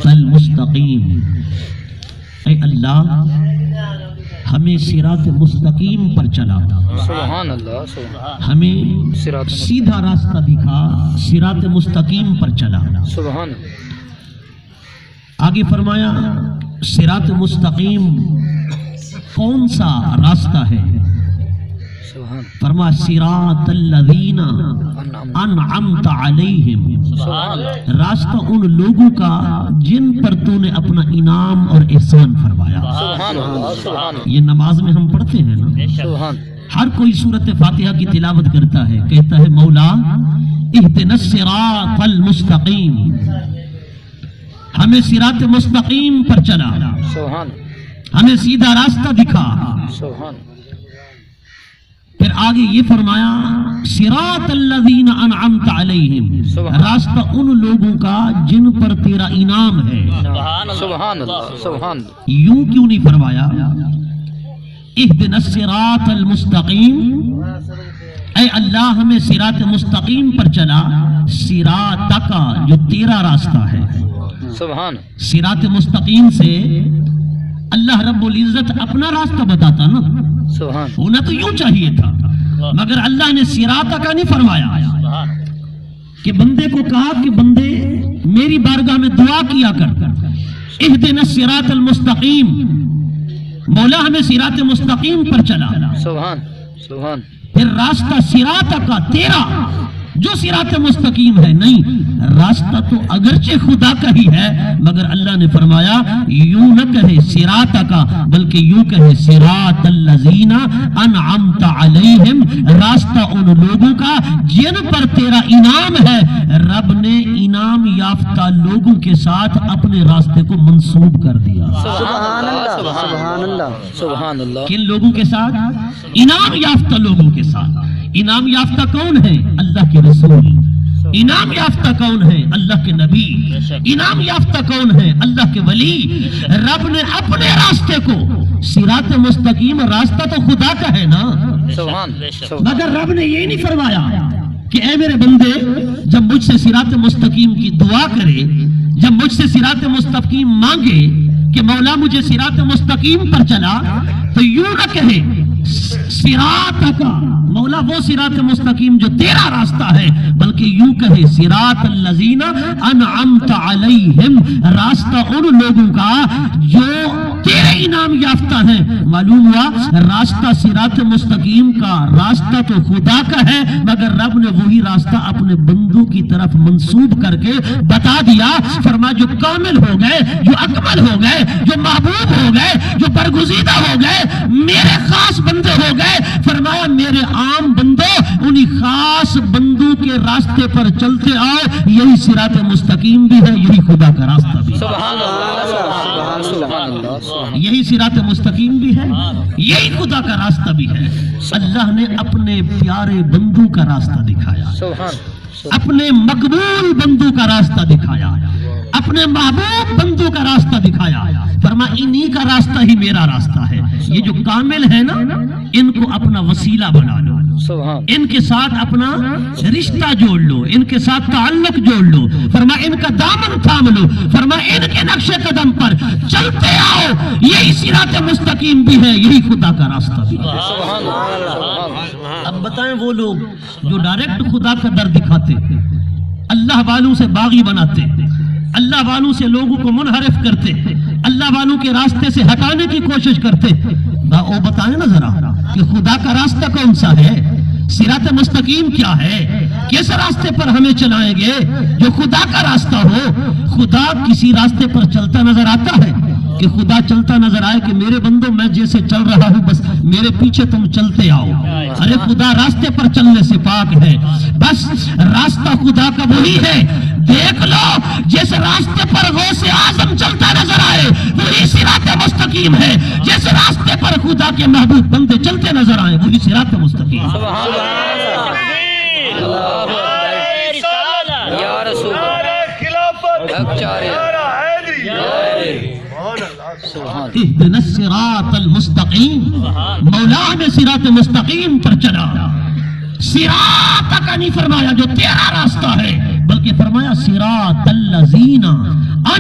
المستقیم۔ اے اللہ ہمیں صراط مستقیم پر چلا، سبحان اللہ، ہمیں سیدھا راستہ دکھا، صراط مستقیم پر چلا۔ سبحان آگے فرمایا صراط مستقیم کون سا راستہ ہے؟ فرما صراط الذین انعمت علیہم، راستہ ان لوگوں کا جن پر تو نے اپنا انعام اور احسان فرمایا۔ یہ نماز میں ہم پڑھتے ہیں نا، ہر کوئی سورۃ فاتحہ کی تلاوت کرتا ہے، کہتا ہے مولا اہدنا الصراط المستقیم، ہمیں صراط مستقیم پر چلا، ہمیں سیدھا راستہ دکھا۔ پھر آگے یہ فرمایا صراط الذین انعمت علیہم، راستہ ان لوگوں کا جن پر تیرا انعام ہے۔ سبحان اللہ، سبحان اللہ۔ یوں کیوں نہیں فرمایا اہدنا الصراط المستقیم؟ اے اللہ ہمیں صراط مستقیم پر چلا، صراطک جو تیرا راستہ ہے۔ سبحان صراط مستقیم سے اللہ رب العزت اپنا راستہ بتاتا نا، سبحان، ہونا تو یوں چاہیے تھا، مگر اللہ نے صراطک نہیں فرمایا کہ بندے کو کہا کہ بندے میری بارگاہ میں دعا کیا کر، اہدنا الصراط المستقیم، مولا ہمیں صراط مستقیم پر چلا۔ سبحان سبحان۔ پھر راستہ صراطک تیرا جو صراط مستقیم ہے نہیں، راستہ تو اگرچہ خدا کا ہی ہے، مگر اللہ نے فرمایا یوں نہ کہے صراطک بلکہ یوں کہے صراط الذین انعمت علیہم، راستہ ان لوگوں کا جن پر تیرا انعام ہے۔ رب نے انعام یافتہ لوگوں کے ساتھ اپنے راستے کو منسوب کر دیا۔ سبحان اللہ، سبحان اللہ، سبحان اللہ۔ کن لوگوں کے ساتھ؟ انعام یافتہ لوگوں کے ساتھ۔ انعام یافتہ کون ہے؟ اللہ کے رسول۔ انعام یافتہ کون ہے؟ اللہ کے نبی۔ انعام یافتہ کون ہے؟ اللہ کے ولی۔ رب نے اپنے راستے کو صراط مستقیم، راستہ تو خدا کا ہے نا، مگر رب نے یہ نہیں فرمایا کہ اے میرے بندے جب مجھ سے صراط مستقیم کی دعا کرے، جب مجھ سے صراط مستقیم مانگے کہ مولا مجھے صراط مستقیم پر چلا، تو یوں نہ کہے صراطک مولا وہ صراط مستقیم جو تیرا راستہ ہے، بلکہ یوں کہے صراط الذین انعمت علیہم، راستہ ان لوگوں کا جو تیرے انعام یافتہ ہیں۔ معلوم ہوا راستہ صراط مستقیم کا راستہ تو خدا کا ہے، مگر رب نے وہی راستہ اپنے بندوں کی طرف منسوب کر کے بتا دیا۔ فرما جو کامل ہو گئے، جو اکمل ہو گئے، جو محبوب ہو گئے، جو برگزیدہ ہو گئے، میرے خاص بندے ہو گئے، فرمایا میرے عام بندوں انہی خاص بندوں کے راستے پر چلتے آؤ، یہی صراط مستقیم بھی ہے، یہی خدا کا راستہ بھی ہے۔ یہی صراط مستقیم بھی ہے، یہی خدا کا راستہ بھی ہے۔ اللہ نے اپنے پیارے بندوں کا راستہ دکھایا، اپنے مقبول بندوں کا راستہ دکھایا، اپنے محبوب بندوں کا راستہ دکھایا۔ فرما انہی کا راستہ ہی میرا راستہ ہے۔ یہ جو کامل ہے نا، ان کو اپنا وسیلہ بنا لو، ان کے ساتھ اپنا رشتہ جوڑ لو، ان کے ساتھ تعلق جوڑ لو۔ فرما ان کا دامن تھام لو، فرما ان کے نقش قدم پر چلتے آؤ، یہی صراط مستقیم بھی ہے، یہی خدا کا راستہ بھی ہے۔ اب بتائیں وہ لوگ جو ڈائریکٹ خدا کا در دکھاتے، اللہ والوں سے باغی بناتے، اللہ والوں سے لوگوں کو منحرف کرتے، اللہ والوں کے راستے سے ہٹانے کی کوشش کرتے، وہ بتائیں نا ذرا کہ خدا کا راستہ کون سا ہے، صراط مستقیم کیا ہے، کس راستے پر ہمیں چلائیں گے جو خدا کا راستہ ہو۔ خدا کسی راستے پر چلتا نظر آتا ہے کہ خدا چلتا نظر آئے کہ میرے بندوں میں جیسے چل رہا ہوں بس میرے پیچھے تم چلتے آؤ؟ ارے خدا راستے پر چلنے سے پاک ہے، بس راستہ خدا کا وہی ہے۔ دیکھ لو جس راستے پر غوث اعظم چلتا نظر آئے وہی صراط مستقیم ہے، جس راستے پر خدا کے محبوب بندے چلتے نظر آئے وہی صراط مستقیم ہے۔ اہدنا الصراط المستقیم، مولا نے صراط مستقیم پر چلا۔ صراطک نہیں فرمایا جو تیرا راستہ ہے، بلکہ فرمایا صراط الذین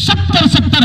70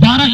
12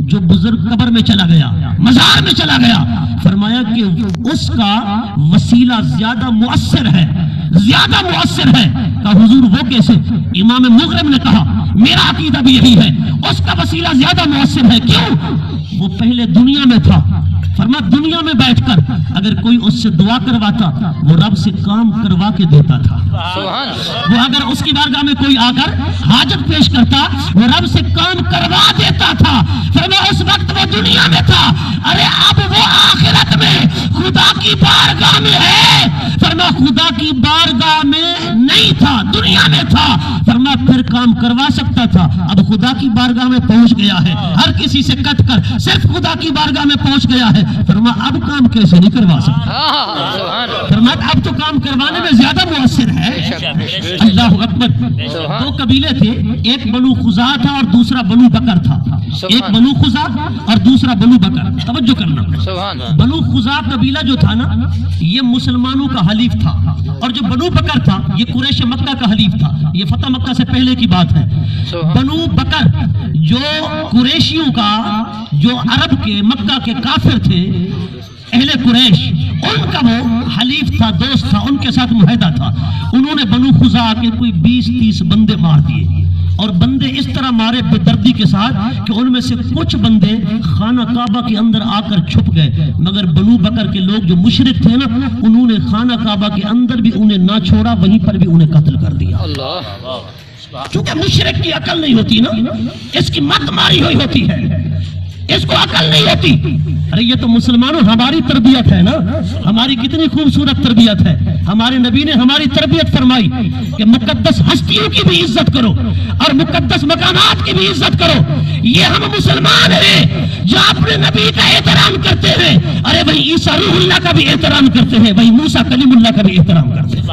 جو بزرگ قبر میں چلا گیا، مزار میں چلا گیا، فرمایا کہ اس کا وسیلہ زیادہ مؤثر ہے، زیادہ مؤثر ہے۔ کہا حضور وہ کیسے؟ امام مغرب نے کہا میرا عقیدہ بھی یہی ہے، اس کا وسیلہ زیادہ مؤثر ہے۔ کیوں؟ وہ پہلے دنیا میں تھا، فرما دنیا میں بیٹھ کر اگر کوئی اس سے دعا کرواتا وہ رب سے کام کروا کے دیتا تھا۔ وہ اگر اس کی بارگاہ میں کوئی آ کر حاجت پیش کرتا وہ رب سے کام کروا دیتا تھا۔ فرما اس وقت وہ دنیا میں تھا، ارے اب وہ آخرت میں خدا کی بارگاہ میں ہے۔ فرما خدا کی بارگاہ میں نہیں تھا، دنیا میں تھا، فرما پھر کام کروا سکتا تھا، اب خدا کی بارگاہ میں پہنچ گیا ہے، ہر کسی سے کٹ کر صرف خدا کی بارگاہ میں پہنچ گیا ہے۔ فرما اب کام کیسے نہیں کروا سکتا؟ فرما اب تو کام کروانے میں زیادہ مؤثر ہے۔ اللہ اکبر۔ دو قبیلے تھے، ایک بنو خزاعہ تھا اور دوسرا بنو بکر تھا۔ ایک بنو خزاعہ اور دوسرا بنو بکر۔ توجہ کرنا، بنو خزاعہ قبیلہ جو تھا نا یہ مسلمانوں کا حلیف تھا، اور جو بنو بکر تھا یہ قریش مکہ کا حلیف تھا۔ یہ فتح مکہ سے پہلے کی بات ہے۔ بنو بکر جو قریشیوں کا، جو عرب کے مکہ کے کافر تھے اہل قریش، ان کا وہ حلیف تھا، دوست تھا، ان کے ساتھ معاہدہ تھا۔ انہوں نے بنو خزاعہ کے کوئی 20-30 بندے مار دیے، اور بندے اس طرح مارے بے دردی کے ساتھ کہ ان میں سے کچھ بندے خانہ کعبہ کے اندر آ کر چھپ گئے، مگر بنو بکر کے لوگ جو مشرک تھے نا انہوں نے خانہ کعبہ کے اندر بھی انہیں نہ چھوڑا، وہیں پر بھی انہیں قتل کر دیا۔ چونکہ مشرک کی عقل نہیں ہوتی نا، اس کی مت ماری ہوئی ہوتی ہے، اس کو عقل نہیں ہوتی۔ ارے یہ تو مسلمانوں ہماری تربیت ہے نا، ہماری کتنی خوبصورت تربیت ہے۔ ہمارے نبی نے ہماری تربیت فرمائی کہ مقدس ہستیوں کی بھی عزت کرو اور مقدس مقامات کی بھی عزت کرو۔ یہ ہم مسلمان ہیں جو اپنے نبی کا احترام کرتے ہیں، ارے وہی عیسیٰ روح اللہ کا بھی احترام کرتے ہیں، وہی موسیٰ کلیم اللہ کا بھی احترام کرتے ہیں۔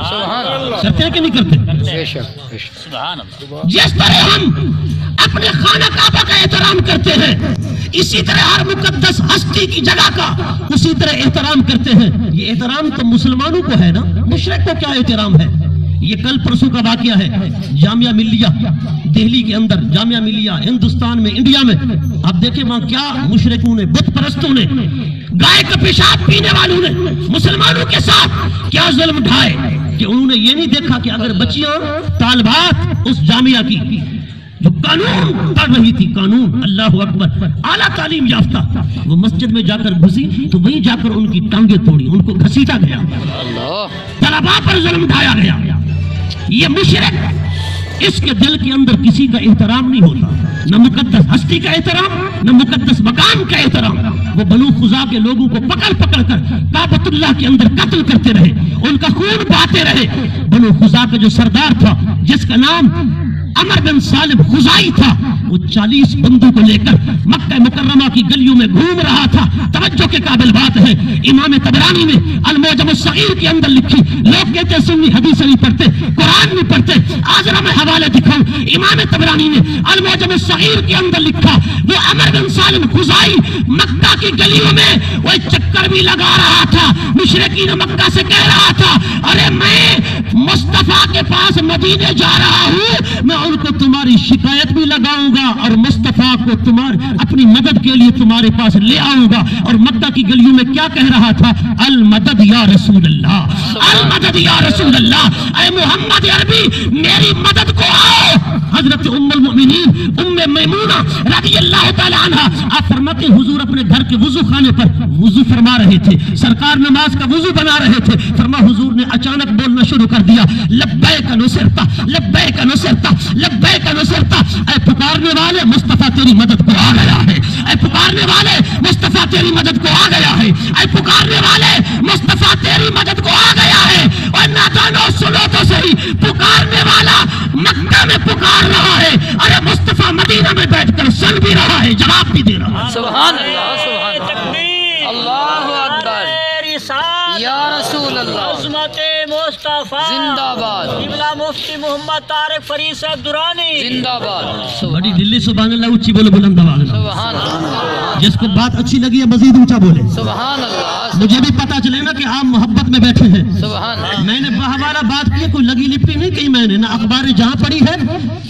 کرتے ہیں کہ نہیں کرتے؟ جس طرح ہم اپنے خانہ کعبہ کا احترام کرتے ہیں اسی طرح ہر مقدس ہستی کی جگہ کا اسی طرح احترام کرتے ہیں۔ یہ احترام تو مسلمانوں کو ہے نا، مشرک کو کیا احترام ہے؟ یہ کل پرسوں کا واقعہ ہے، جامعہ ملیہ دہلی کے اندر، جامعہ ملیہ ہندوستان میں، انڈیا میں، آپ دیکھیں وہاں کیا مشرکوں نے، بت پرستوں نے، گائے کا پیشاب پینے والوں نے مسلمانوں کے ساتھ کیا ظلم ڈھائے کہ انہوں نے یہ نہیں دیکھا کہ اگر بچیاں طالبات اس جامعہ کی جو قانون پڑھ رہی تھی، قانون، اللہ اکبر، اعلیٰ تعلیم یافتہ، وہ مسجد میں جا کر گھسی تو وہیں جا کر ان کی ٹانگیں توڑی، ان کو گھسیٹا گیا، طلباء پر ظلم ڈھایا گیا۔ یہ مشرک، اس کے دل کے اندر کسی کا احترام نہیں ہوتا، نہ مقدس ہستی کا احترام، نہ مقدس مقام کا احترام۔ وہ بنو خزاعہ کے لوگوں کو پکڑ پکڑ کر کعبۃ اللہ کے اندر قتل کرتے رہے، ان کا خون بہاتے رہے۔ بنو خزاعہ کا جو سردار تھا جس کا نام عمر بن سالم خزائی تھا، وہ 40 بندوں کو لے کر مکہ مکرمہ کی گلیوں میں گھوم رہا تھا۔ توجہ کے قابل بات ہے، امام طبرانی نے المعجم الصغیر کے اندر لکھی، لوگ کہتے ہیں سنی حدیث نہیں پڑھتے، قرآن نہیں پڑھتے، آج میں حوالے دکھاؤں، امام طبرانی نے المعجم الصغیر کے اندر لکھا، وہ عمر بن سالم خزائی مکہ کی گلیوں میں وہ چکر بھی لگا رہا تھا، مشرکین مکہ سے کہہ رہا تھا، ارے میں مصطفیٰ کے پاس مدینے جا رہا ہوں، میں ان کو تمہاری شکایت بھی لگاؤں گا اور مصطفیٰ کو اپنی مدد کے لیے تمہارے پاس لے آؤں گا۔ اور مکہ کی گلیوں میں کیا کہہ رہا تھا؟ المدد یا رسول اللہ، المدد یا رسول اللہ، اے محمد عربی میری مدد کو آؤ۔ حضرت ام المؤمنین ام میمونہ رضی اللہ تعالی عنہ، آپ فرماتے ہیں حضور اپنے گھر کے وضو خانے پر وضو فرما رہے تھے، سرکار نماز کا وضو بنا رہے تھے، فرما حضور نے اچانک بولنا شروع کر دیا، لبیک نصرتا، لبیک نصرتا، لبیک نصرتا، اے پکارنے والے مصطفیٰ تیری مدد کو آ گیا ہے، اے پکارنے والے مصطفیٰ تیری مدد کو آ گیا ہے، اے پکارنے والے مصطفیٰ تیری مدد کو آ گیا ہے۔ اور نادانوں سنو تو صحیح، پکارنے والا مکہ میں پکار رہا ہے، ارے مصطفیٰ مدینہ میں بیٹھ کر سن بھی رہا ہے، جواب بھی دے رہا ہے۔ سبحان اللہ، سبحان اللہ، اللہ اکبر، یا رسول اللہ، عظمت مصطفیٰ زندہ باد، قبلہ مفتی محمد طارق فرید صاحب درانی زندہ باد، بڑی دلی سبحان اللہ اچھی بولو بلند آواز میں۔ سبحان اللہ، جس کو بات اچھی لگی ہے مزید اونچا بولے سبحان اللہ مجھے بھی پتا چلے نا کہ آپ محبت میں بیٹھے ہیں سبحان اللہ میں نے بہوالا بات کی کوئی لگی لپی نہیں کی میں نے نہ اخبار جہاں پڑھی ہے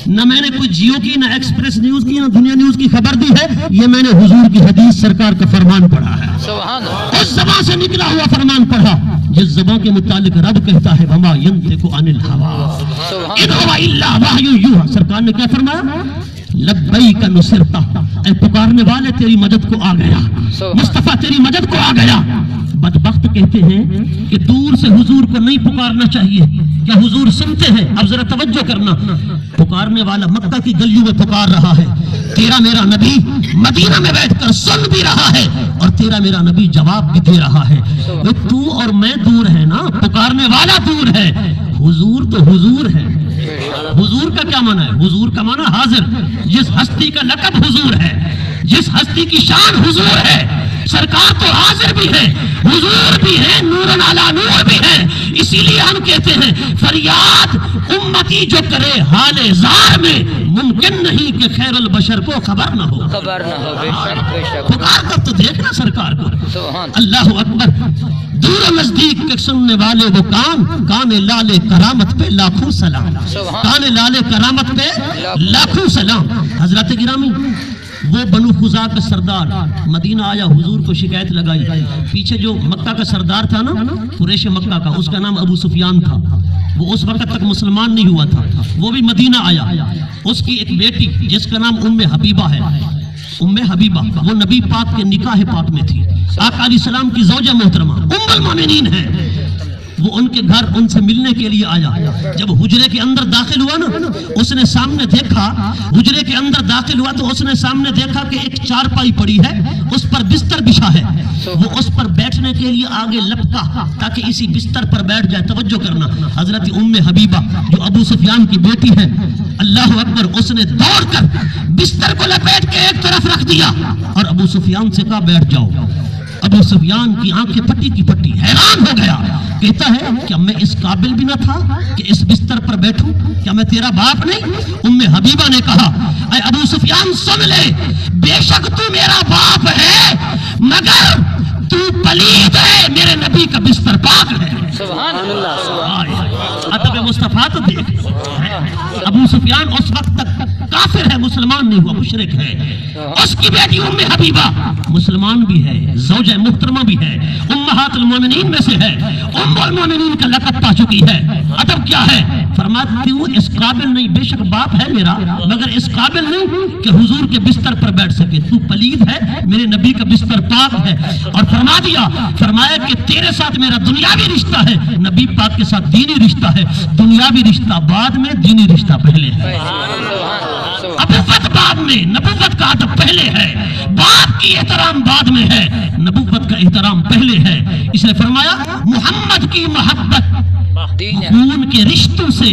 نہ میں نے کوئی جیو کی نہ ایکسپریس نیوز کی نہ دنیا نیوز کی خبر دی ہے یہ میں نے حضور کی حدیث سرکار کا فرمان پڑھا ہے سبحان اللہ اس زبان سے نکلا ہوا فرمان پڑھا جس زبان کے متعلق رب کہتا ہے وما ينطق عن الهوى ان هو الا وحی یوحی سرکار نے کیا فرمایا لبیک نصرتا اے پکارنے والے تیری مدد کو آ گیا مصطفیٰ تیری مدد کو آ گیا بدبخت کہتے ہیں کہ دور سے حضور کو نہیں پکارنا چاہیے کیا حضور سنتے ہیں اب ذرا توجہ کرنا پکارنے والا مکہ کی گلیوں میں پکار رہا ہے تیرا میرا نبی مدینہ میں بیٹھ کر سن بھی رہا ہے اور تیرا میرا نبی جواب بھی دے رہا ہے تو اور میں دور ہے نا پکارنے والا دور ہے حضور تو حضور ہے حضور کا کیا معنی ہے حضور کا معنی حاضر جس ہستی کا لقب حضور ہے جس ہستی کی شان حضور ہے سرکار تو حاضر بھی ہے حضور بھی ہے نور علی نور بھی ہے اسی لیے ہم کہتے ہیں فریاد امتی جو کرے حال زار میں ممکن نہیں کہ خیر البشر کو خبر نہ ہو خبر نہ ہو بے شک بے شک پکار کر تو دیکھنا سرکار کو سبحان اللہ اکبر دور و نزدیک کے سننے والے وہ کان لال کرامت پہ لاکھوں سلام کان لال کرامت پہ لاکھوں سلام حضرت گرامی وہ بنو خزاع کا سردار مدینہ آیا حضور کو شکایت لگائی پیچھے جو مکہ کا سردار تھا نا قریش مکہ کا اس کا نام ابو سفیان تھا وہ اس وقت تک مسلمان نہیں ہوا تھا وہ بھی مدینہ آیا اس کی ایک بیٹی جس کا نام ام حبیبہ ہے ام حبیبہ وہ نبی پاک کے نکاح پاک میں تھی آقا علیہ السلام کی زوجہ محترمہ ام المومنین ہے وہ ان کے گھر ان سے ملنے کے لیے آیا جب حجرے کے اندر داخل ہوا نا اس نے سامنے دیکھا حجرے کے اندر داخل ہوا تو اس نے سامنے دیکھا کہ ایک چارپائی پڑی ہے اس پر بستر بچھا ہے وہ اس پر بیٹھنے کے لیے آگے لپکا تاکہ اسی بستر پر بیٹھ جائے توجہ کرنا حضرت ام حبیبہ جو ابو سفیان کی بیٹی ہے اللہ اکبر اس نے دوڑ کر بستر کو لپیٹ کے ایک طرف رکھ دیا اور ابو سفیان سے کہا بیٹھ جاؤ ابو سفیان کی آنکھیں پٹی کی پٹی حیران ہو گیا کہتا ہے کیا میں اس قابل بھی نہ تھا کہ اس بستر پر بیٹھوں کیا میں تیرا باپ نہیں ام حبیبہ نے کہا اے ابو سفیان سن لے بے شک تو میرا باپ ہے مگر تو پلید ہے میرے نبی کا بستر پاک ہے سبحان اللہ ادب مصطفیٰ تو دیکھ ابو سفیان اس وقت تک کافر ہے مسلمان نہیں ہوا مشرک ہے اس کی بیٹی ام حبیبہ مسلمان بھی ہے زوجہ محترمہ بھی ہے امہات المومنین میں سے ہے ام المومنین کا لقب پا چکی ہے ادب کیا ہے فرماتی ہوں اس قابل نہیں بے شک باپ ہے میرا مگر اس قابل نہیں کہ حضور کے بستر پر بیٹھ سکے تو پلید ہے میرے نبی کا بستر پاک ہے اور فرما دیا فرمایا کہ تیرے ساتھ میرا دنیاوی رشتہ ہے نبی پاک کے ساتھ دینی رشتہ ہے دنیاوی رشتہ بعد میں دینی رشتہ پہلے ہے ابوت بعد میں نبوت کا ادب پہلے ہے باپ کی احترام بعد میں ہے نبوت کا احترام پہلے ہے اس نے فرمایا محمد کی محبت خون کے رشتوں سے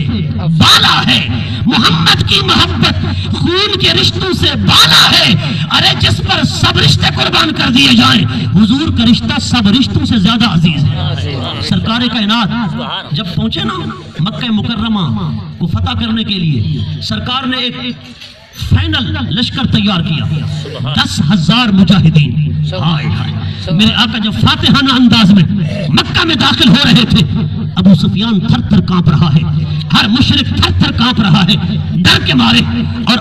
بالا ہے محمد کی محبت خون کے رشتوں سے بالا ہے ارے جس پر سب رشتے قربان کر دیے جائیں حضور کا رشتہ سب رشتوں سے زیادہ عزیز ہے سرکار کائنات جب پہنچے نا مکہ مکرمہ کو فتح کرنے کے لیے سرکار نے ایک فائنل لشکر تیار کیا 10,000 مجاہدین میرے آقا جب فاتحانہ انداز میں مکہ میں داخل ہو رہے تھے ابو سفیان تھر تھر کانپ رہا ہے ہر مشرک تھر تھر کانپ رہا ہے ڈر کے مارے اور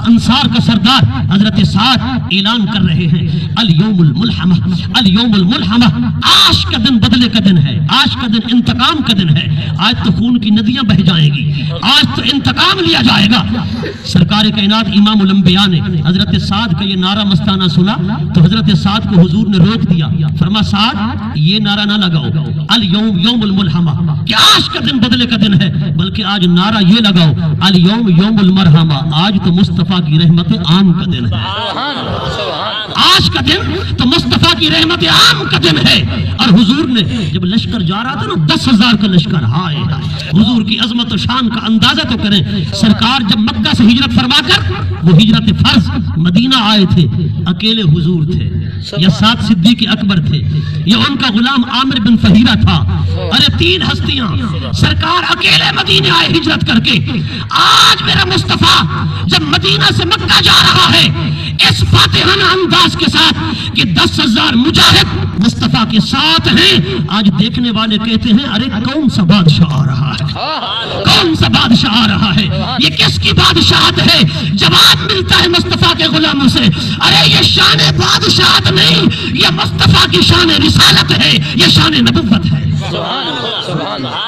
انصار کا سردار حضرت سعد اعلان کر رہے ہیں الیوم الملحمہ الیوم الملحمہ آج کا دن بدلے کا دن ہے آج کا دن انتقام کا دن ہے آج تو خون کی ندیاں بہ جائیں گی آج تو انتقام لیا جائے گا سرکار کائنات امام الانبیاء نے حضرت سعد کا یہ نعرہ مستانہ سنا تو حضرت سعد کو حضور نے روک دیا فرما سعد یہ نعرہ نہ لگاؤ الیوم یوم الملحمہ کہ آج کا دن بدلے کا دن ہے بلکہ آج نعرہ یہ لگاؤ الیوم یوم المرحمہ آج تو مصطفیٰ کی رحمت عام کا دن ہے آج کا دن تو مصطفیٰ کی کی رحمت عام کا دن ہے۔ اور حضور نے جب لشکر جا رہا تھا نا 10,000 کا لشکر، ہائے حضور کی عظمت و شان کا اندازہ تو کریں۔ سرکار جب مکہ سے ہجرت فرما کر وہ ہجرت فرض مدینہ آئے تھے، اکیلے حضور تھے، یا 7 صدیق اکبر تھے، یا ان کا غلام عامر بن فہیرہ تھا، ارے 3 ہستیاں، سرکار اکیلے مدینہ آئے ہجرت کر کے۔ آج میرا مصطفیٰ جب مدینہ سے مکہ جا رہا ہے اس فاتحانہ انداز کے ساتھ کہ 10,000 مجاہد مصطفیٰ کے ساتھ ہیں، آج دیکھنے والے کہتے ہیں ارے کون سا بادشاہ آ رہا ہے، کون سا بادشاہ آ رہا ہے، یہ کس کی بادشاہت ہے؟ جواب ملتا ہے مصطفیٰ کے غلاموں سے، ارے یہ شان بادشاہت نہیں، یہ مصطفیٰ کی شان رسالت ہے، یہ شان نبوت ہے۔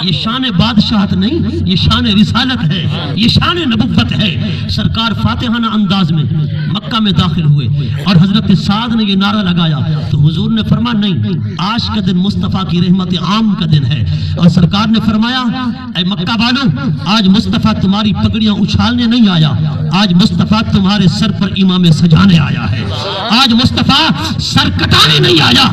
یہ شان بادشاہت نہیں، یہ شان رسالت ہے، یہ شان نبوت ہے۔ سرکار فاتحانہ انداز میں مکہ میں داخل ہوئے اور حضرت سعد نے یہ نعرہ لگایا تو حضور نے فرمایا نہیں، آج کا دن مصطفیٰ کی رحمت عام کا دن ہے۔ اور سرکار نے فرمایا اے مکہ والوں، آج مصطفیٰ تمہاری پگڑیاں اچھالنے نہیں آیا، آج مصطفیٰ تمہارے سر پر امامے سجانے آیا ہے، آج مصطفیٰ سر کٹانے نہیں آیا،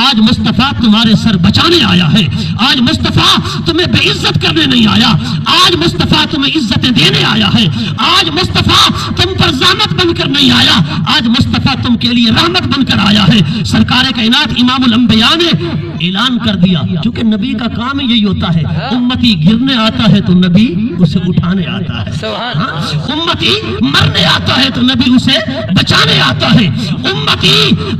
آج مصطفیٰ تمہارے سر بچانے آیا ہے، آج مصطفیٰ تمہیں بے عزت کرنے نہیں آیا، آج مصطفیٰ تمہیں عزتیں دینے آیا ہے، آج مصطفیٰ تم پر زحمت بن کر نہیں آیا، آج مصطفیٰ تم کے لیے رحمت بن کر آیا ہے۔ سرکار کائنات امام الانبیاء نے اعلان کر دیا، کیونکہ نبی کا کام یہی ہوتا ہے، امتی گرنے آتا ہے تو نبی اسے اٹھانے آتا ہے، امتی مرنے آتا ہے تو نبی اسے بچانے آتا ہے، امتی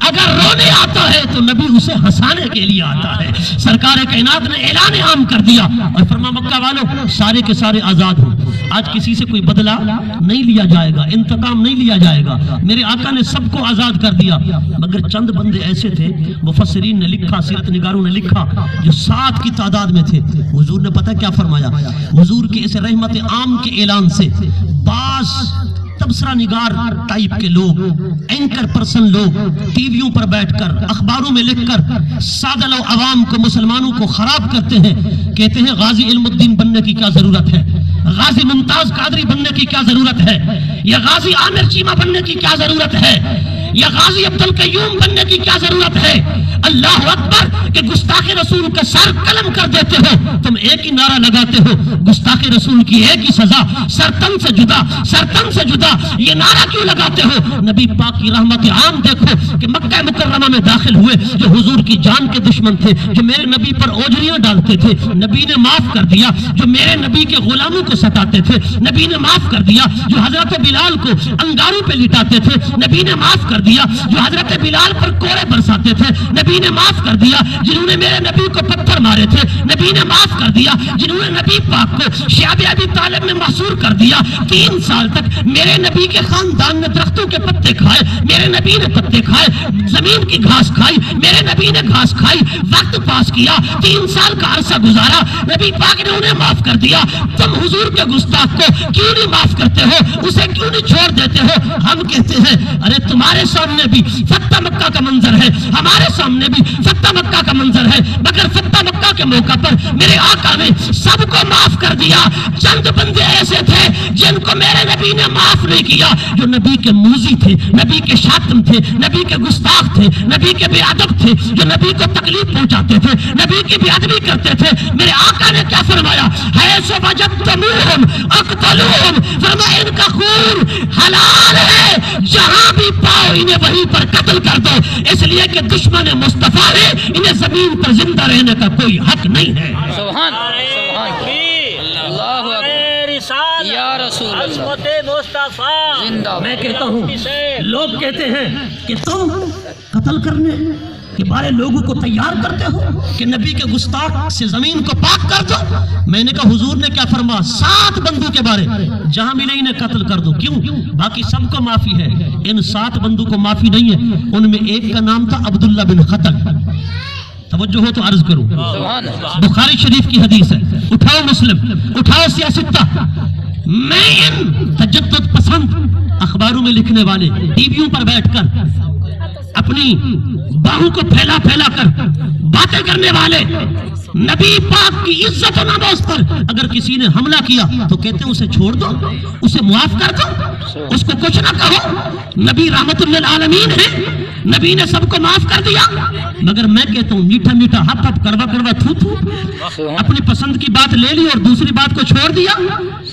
اگر رونے آتا ہے تو نبی اسے ہنسانے کے لیے آتا ہے۔ سرکار کائنات نے اعلان عام کر دیا اور فرما مکہ والوں سارے کے سارے آزاد ہو، آج کسی سے کوئی بدلہ نہیں لیا جائے گا، انتقام نہیں لیا جائے گا، میرے آقا نے سب کو آزاد کر دیا، مگر چند بندے ایسے تھے، مفسرین نے لکھا، سیرت نگاروں نے لکھا، جو 7 کی تعداد میں تھے۔ حضور نے پتہ کیا فرمایا؟ حضور کے اس رحمت عام کے اعلان سے بعض تبصرہ نگار ٹائپ کے لوگ، اینکر پرسن لوگ ٹی ویوں پر بیٹھ کر اخباروں میں لکھ کر سادہ لو عوام کو، مسلمانوں کو خراب کرتے ہیں، کہتے ہیں غازی علم الدین بننے کی کیا ضرورت ہے، غازی ممتاز قادری بننے کی کیا ضرورت ہے، یا غازی عامر چیمہ بننے کی کیا ضرورت ہے، یا غازی عبدالقیوم بننے کی کیا ضرورت ہے۔ اللہ اکبر کہ گستاخ رسول کا سر قلم کر دیتے ہو، تم ایک ہی نعرہ لگاتے ہو، گستاخ رسول کی ایک ہی سزا، سرتن سے جدا، سرتن سے جدا، یہ نعرہ کیوں لگاتے ہو؟ نبی پاک کی رحمت عام دیکھو کہ مکہ مکرمہ میں داخل ہوئے، جو حضور کی جان کے دشمن تھے، جو میرے نبی پر اوجریاں ڈالتے تھے، نبی نے معاف کر دیا، جو میرے نبی کے غلاموں کو ستاتے تھے، نبی نے معاف کر دیا، جو حضرت بلال کو انگاروں پہ لٹاتے تھے، نبی نے معاف کر دیا، جو حضرت بلال پر کوڑے برساتے تھے، نبی نے معاف کر دیا، جنہوں نے میرے نبی کو پتھر مارے تھے، نبی نے معاف کر دیا، جنہوں نے نبی پاک کو شعب ابی طالب میں محصور کر دیا، 3 سال تک میرے نبی کے خاندان نے درختوں کے پتے کھائے، میرے نبی نے پتے کھائے، زمین کی گھاس کھائی، میرے نبی نے گھاس کھائی، وقت پاس کیا، 3 سال کا عرصہ گزارا، نبی پاک نے انہیں معاف کر دیا۔ تم حضور کے گستاخ کو کیوں نہیں معاف کرتے ہو؟ اسے کیوں نہیں چھوڑ دیتے ہو؟ ہم کہتے ہیں ارے تمہارے سامنے بھی فتح مکہ کا منظر ہے، ہمارے سامنے بھی فتح مکہ کا منظر ہے، مگر فتح مکہ کے موقع پر میرے آقا نے سب کو معاف کر دیا۔ چند بندے ایسے تھے جن کو میرے نبی نے معاف نہیں کیا، جو نبی کے موذی تھے، نبی کے شاتم تھے، نبی کے گستاخ تھے، نبی کے بے ادب تھے، جو نبی کو تکلیف پہنچاتے تھے، نبی کی بے ادبی کرتے تھے۔ میرے آقا نے کیا فرمایا؟ حیث وجدتموہم اقتلوہم، فرمایا ان کا خون حلال ہے، جہاں بھی پاؤ انہیں وہیں پر قتل کر دو، اس لیے کہ دشمن مصطفیٰ ہے، انہیں زمین پر زندہ رہنے کا کوئی حق نہیں ہے۔ سبحان اللہ یا رسول اللہ۔ میں کہتا ہوں لوگ کہتے ہیں کہ تم قتل کرنے کے بارے لوگوں کو تیار کرتے ہو کہ نبی کے گستاخ سے زمین کو پاک کر دو۔ میں نے کہا حضور نے کیا فرما؟ 7 بندوں کے بارے جہاں ملے انہیں قتل کر دو، کیوں؟ باقی سب کو معافی ہے، ان 7 بندوں کو معافی نہیں ہے۔ ان میں ایک کا نام تھا عبداللہ بن خطل، توجہ ہو تو عرض کروں، بخاری شریف کی حدیث ہے، اٹھاؤ مسلم، اٹھاؤ سیاستہ۔ میں ان تجدد پسند اخباروں میں لکھنے والے، ٹی ویوں پر بیٹھ کر اپنی باہوں کو پھیلا پھیلا کر باتیں کرنے والے، نبی پاک کی عزت و ناموس پر اگر کسی نے حملہ کیا تو کہتے ہیں اسے چھوڑ دو، اسے معاف کر دو، اس کو کچھ نہ کہو۔ نبی رحمت للعالمین ہے، نبی نے سب کو معاف کر دیا، مگر میں کہتا ہوں میٹھا میٹھا ہپ ہپ کڑوا کڑوا تھو تھو، اپنی پسند کی بات لے لی اور دوسری بات کو چھوڑ دیا۔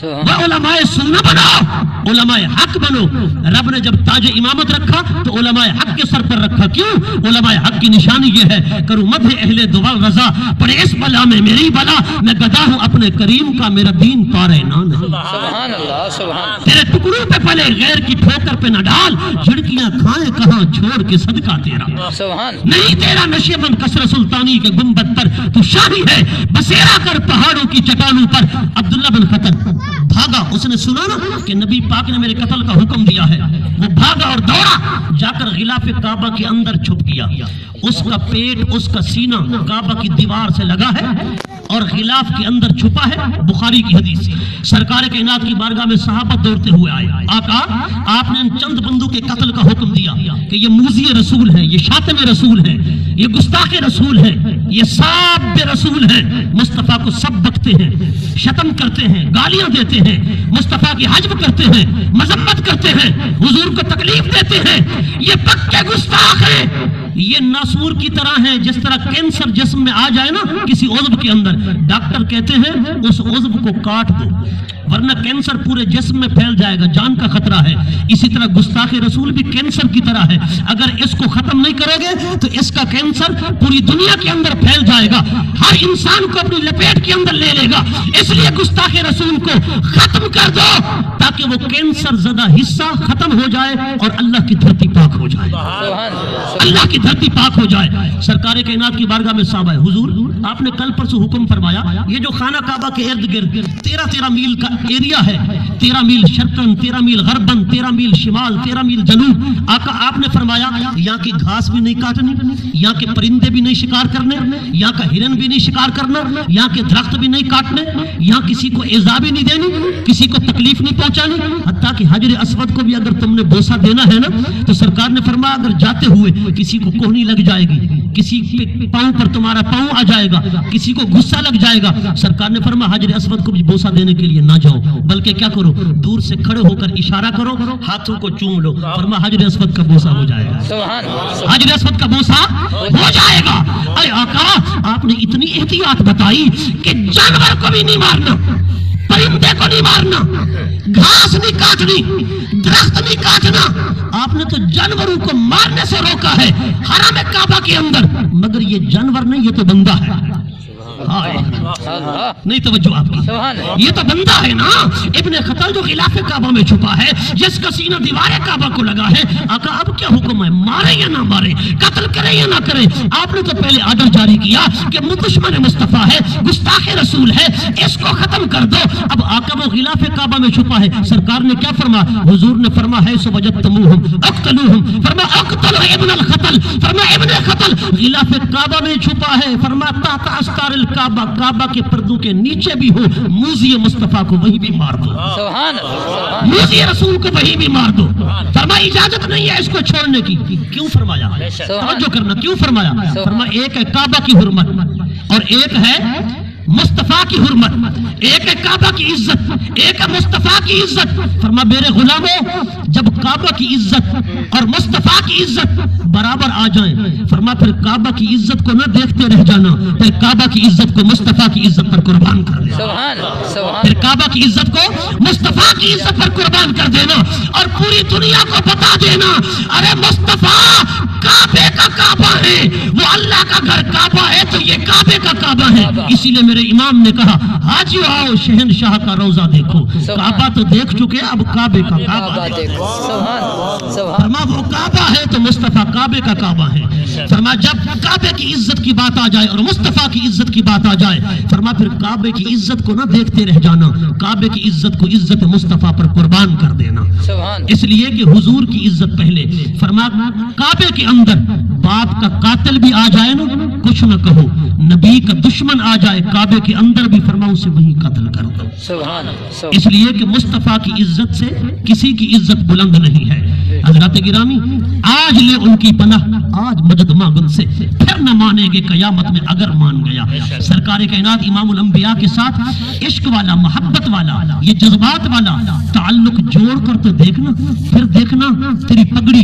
وہ علماء سنہ بنو، علماء حق بنو۔ رب نے جب تاج امامت رکھا تو علماء حق کے سر پر رکھا، کیوں؟ علماء حق کی نشانی یہ ہے، کروں مدح اہل دوال رضا، پڑے اس بلا میں میری بلا، میں گدا ہوں اپنے کریم کا، میرا دین پارے نان ہے۔ سبحان اللہ، سبحان تیرے ٹکڑوں پہ پلے غیر کی ٹھوکر پہ نہ ڈال، جھڑکیاں کھائے کہاں چھوڑ کے صدقہ تیرا، سبحان نہیں تیرا نشیبند کسر سلطانی کے گنبد پر، تو شاہی ہے بسیرا کر پہاڑوں کی چٹانوں پر۔ عبداللہ بن قتل بھاگا، اس نے سنا نا کہ نبی پاک نے میرے قتل کا حکم دیا ہے، وہ بھاگا اور دوڑا، جا کر غلاف کعبہ کے اندر چھپ گیا۔ اس کا پیٹ، اس کا سینہ کعبہ کی دیوار سے لگا ہے اور غلاف کے اندر چھپا ہے، بخاری کی حدیث۔ سرکار کائنات کی بارگاہ میں صحابہ دوڑتے ہوئے آئے، آقا آپ نے ان چند بندوں کے قتل کا حکم دیا کہ یہ موذی رسول ہیں، یہ شاتم رسول ہیں، یہ گستاخ رسول ہیں، یہ ساب رسول ہیں، مصطفیٰ کو سب بکتے ہیں، شتم کرتے ہیں، گالیاں دیتے ہیں، مصطفیٰ کی حجب کرتے ہیں، مذمت کرتے ہیں، حضور کو تکلیف دیتے ہیں، یہ پکے گستاخ ہیں۔ یہ ناسور کی طرح ہیں، جس طرح کینسر جسم میں آ جائے نا کسی عضو کے اندر، ڈاکٹر کہتے ہیں اس عضو کو کاٹ دو ورنہ کینسر پورے جسم میں پھیل جائے گا، جان کا خطرہ ہے۔ اسی طرح گستاخ رسول بھی کینسر کی طرح ہے، اگر اس کو ختم نہیں کرو گے تو اس کا کینسر پوری دنیا کے اندر پھیل جائے گا، ہر انسان کو اپنی لپیٹ کے اندر لے لے گا۔ اس لیے گستاخ رسول کو ختم کر دو تاکہ وہ کینسر زدہ حصہ ختم ہو جائے اور اللہ کی دھرتی پاک ہو جائے، اللہ کی دھرتی پاک ہو جائے۔ سرکار کائنات کی بارگاہ میں صحابہ ہے، حضور آپ نے کل پرسوں حکم فرمایا، یہ جو خانہ کعبہ کے ارد گرد 13 میل کا ایریا ہے، 13 میل شرقاً، 13 میل غرباً، 13 میل شمال، 13 میل جنوب، آقا آپ نے فرمایا یہاں کی گھاس بھی نہیں کاٹنی، یہاں کے پرندے بھی نہیں شکار کرنے، یہاں کا ہرن بھی نہیں شکار کرنا، یہاں کے درخت بھی نہیں کاٹنے، یہاں کسی کو ایذا بھی نہیں دینی، کسی کو تکلیف نہیں پہنچانی، حتیٰ کہ حجر اسود کو بھی اگر تم نے بوسہ دینا ہے نا تو سرکار نے فرمایا اگر جاتے ہوئے کسی کو کوہنی لگ جائے گی، کسی کے پاؤں پر تمہارا پاؤں آ جائے گا، کسی کو غصہ لگ جائے گا، سرکار نے فرمایا حجر اسود کو بھی بوسہ دینے کے لیے نہ جاؤ، بلکہ کیا کرو، دور سے کھڑے ہو کر اشارہ کرو، ہاتھوں کو چوم لو، فرمایا حجر اسود کا بوسہ ہو جائے گا، حجر اسود کا بوسہ ہو جائے گا۔ اے آقا آپ نے اتنی احتیاط بتائی کہ جانور کو بھی نہیں مارنا، پرندے کو نہیں مارنا، گھاس نہیں کاٹنی، درخت نہیں کاٹنا، آپ نے تو جانوروں کو مارنے سے روکا ہے حرم کعبہ کے اندر، مگر یہ جانور نہیں، یہ تو بندہ ہے۔ نہیں توجہ آپ کی، یہ تو بندہ ہے نا، ابن خطل جو غلاف کعبہ میں چھپا ہے، جس کا سینہ دیوار کعبہ کو لگا ہے، آقا اب کیا حکم ہے، مارے یا نہ مارے، قتل کرے یا نہ کرے؟ آپ نے تو پہلے آرڈر جاری کیا کہ دشمن مصطفیٰ ہے، گستاخ رسول ہے، اس کو ختم کر دو۔ اب آقا وہ غلاف کعبہ میں چھپا ہے، سرکار نے کیا فرمایا؟ حضور نے فرمایا ہے سو وجدتموہم اقتلوہم، فرمایا اقتلوا ابن الخطل، فرمایا ابن خطل غلاف کعبہ میں چھپا ہے، فرمایا تحت استار کعبہ، کعبہ کے پردوں کے نیچے بھی ہو، موذی مصطفیٰ کو وہی بھی مار دو، موذی رسول کو وہی بھی مار دو۔ فرمایا اجازت نہیں ہے اس کو چھوڑنے کی۔ کیوں فرمایا؟ توجہ کرنا، کیوں فرمایا؟ فرمایا ایک ہے کعبہ کی حرمت اور ایک ہے مصطفیٰ کی حرمت، ایک ہے کعبہ کی عزت، ایک ہے مصطفیٰ کی عزت۔ فرمایا میرے غلاموں جب کعبہ کی عزت اور مصطفیٰ کی عزت برابر آ جائیں، فرمایا پھر کعبہ کی عزت کو نہ دیکھتے رہ جانا، پھر کعبہ کی عزت کو مصطفیٰ کی عزت پر قربان کر دینا، پھر کعبہ کی عزت کو مصطفیٰ کی عزت پر قربان کر دینا اور پوری دنیا کو بتا دینا ارے مصطفیٰ کعبے کا کعبہ ہے، وہ اللہ کا گھر کعبہ ہے تو یہ کعبے کا کعبہ ہے۔ اسی لیے میرے امام نے کہا حاجی آؤ شہنشاہ کا روضہ دیکھو، کعبہ تو دیکھ چکے اب کعبے کا کعبہ دیکھو۔ فرمایا وہ کعبہ ہے تو مصطفیٰ کعبے کا کعبہ ہے۔ فرمایا جب کعبے کی عزت کی بات آ جائے اور مصطفیٰ کی عزت کی بات آ جائے، فرمایا پھر کعبے کی عزت کو نہ دیکھتے رہ جانا، کعبے کی عزت کو عزت مصطفیٰ پر قربان کر دینا، اس لیے کہ حضور کی عزت پہلے۔ فرمایا کعبے کے اندر باپ کا قاتل بھی آ جائے نا کچھ نہ کہو، نبی کا دشمن آ جائے کعبے کے اندر بھی فرماؤ اسے وہی قتل کر دو، اس لیے کہ مصطفیٰ کی عزت سے کسی کی عزت بلند نہیں ہے۔ حضرات گرامی آج لے ان کی پناہ، آج مجد مانگن سے پھر نہ مانیں گے قیامت میں اگر مان گیا۔ سرکار کائنات امام الانبیاء کے ساتھ عشق والا، محبت والا، یہ جذبات والا تعلق جوڑ کر تو دیکھنا، پھر دیکھنا تیری پگڑی